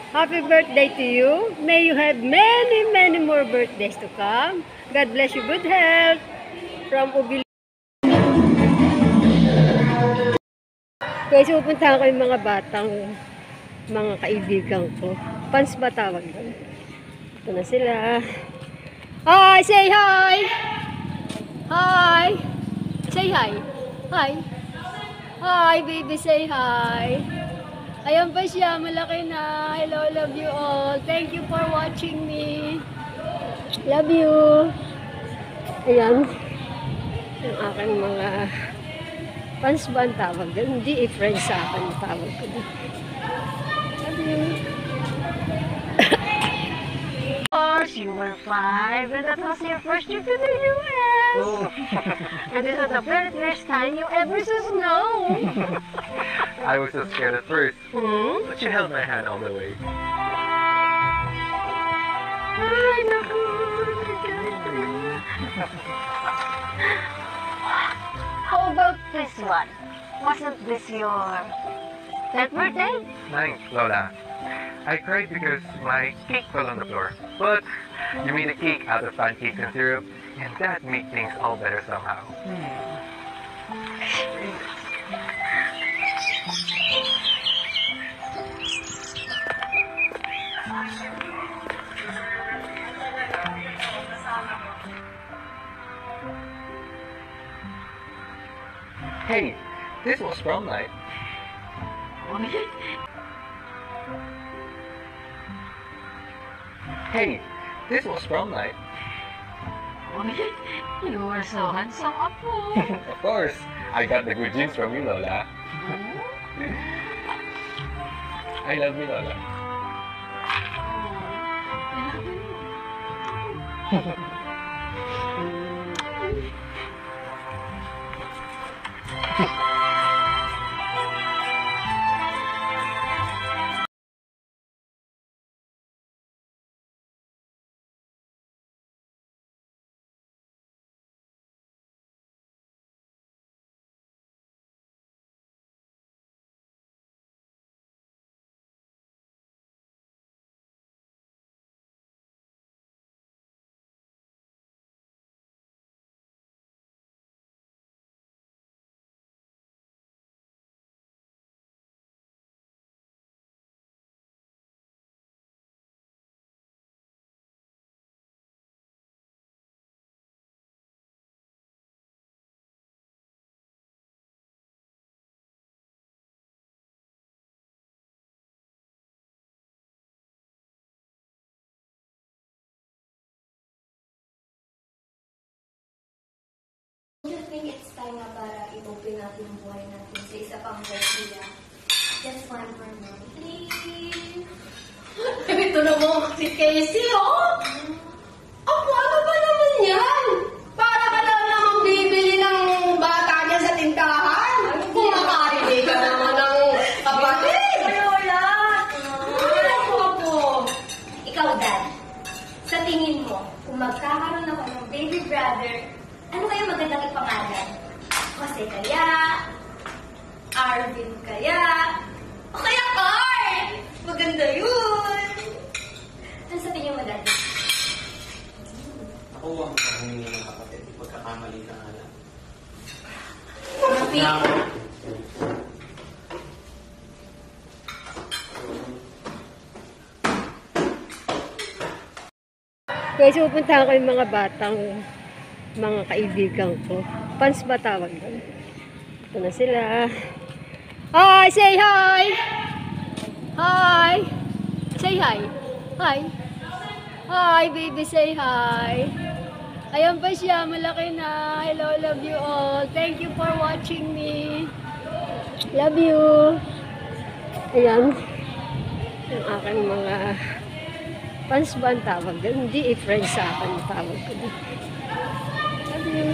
Happy birthday to you. May you have many, many more birthdays to come. God bless you. Good health. From Ubil. Guys, pupuntahan ko yung mga batang, mga kaibigan ko. Fans ba tawag doon? Ito na sila. Hi! Say hi! Hi! Say hi! Hi! Hi, baby! Say hi! Ayan pa siya, malaki na. Hello, love you all. Thank you for watching me. Love you. Ayan. Yung aking mga fans ba ang tawag doon? Hindi friends sa akin ang tawag ko doon. Love you. Of course, you were 5 and that was your first trip to the US. Oh. And this was the very first time you ever saw snow. I was so scared at first, Hmm? but you held my hand all the way. Ay, naku. How about this one? Wasn't this your 10th birthday? Thanks, Lola. I cried because my cake fell on the floor. But you made a cake out of pancakes and syrup, and that made things all better somehow. Hey, this was prom night. Hey, this was prom night. You were so handsome, Apo. Of course, I got the good genes from you, Lola. I love you, Lola. I think it's time na para i-open natin yung buhay natin sa isa pang versiya. Just one more more, please. Ito naman si Casey, oh! Ako, ano ba naman yan? Para ka lang naman bibili ng bata niya sa tindahan. Kung makarinig ka naman ng kapatid. Lola! Ako, ako. Ikaw, Dad, sa tingin mo, kung magkakaroon ako ng baby brother, ano kaya magandang ipangalan? Jose kaya? Arvin kaya? O kaya Carl? Maganda yun! Ano sa tingin mo, Dad? Ako ang pangingin ng kapatid. Pagkakamali ka nga lang. Happy? Guys, pupuntahan ko yung mga batang, mga kaibigan ko. Fans ba tawag doon? Ito na sila. Hi! Say hi! Hi! Say hi! Hi! Hi, baby! Say hi! Ayan pa siya, malaki na. Hello, love you all. Thank you for watching me. Love you! Ayan. Yung aking mga fans ba ang tawag doon? Hindi friends sa akin ang tawag ko doon. Love you.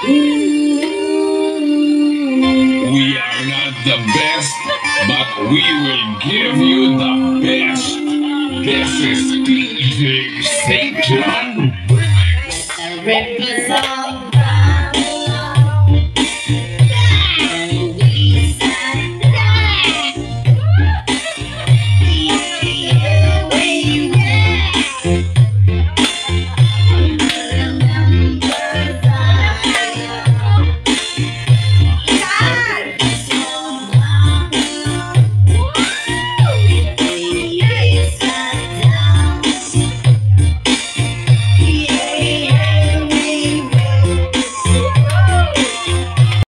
We are not the best, but we will give you the best. This is DJ Satan. Represent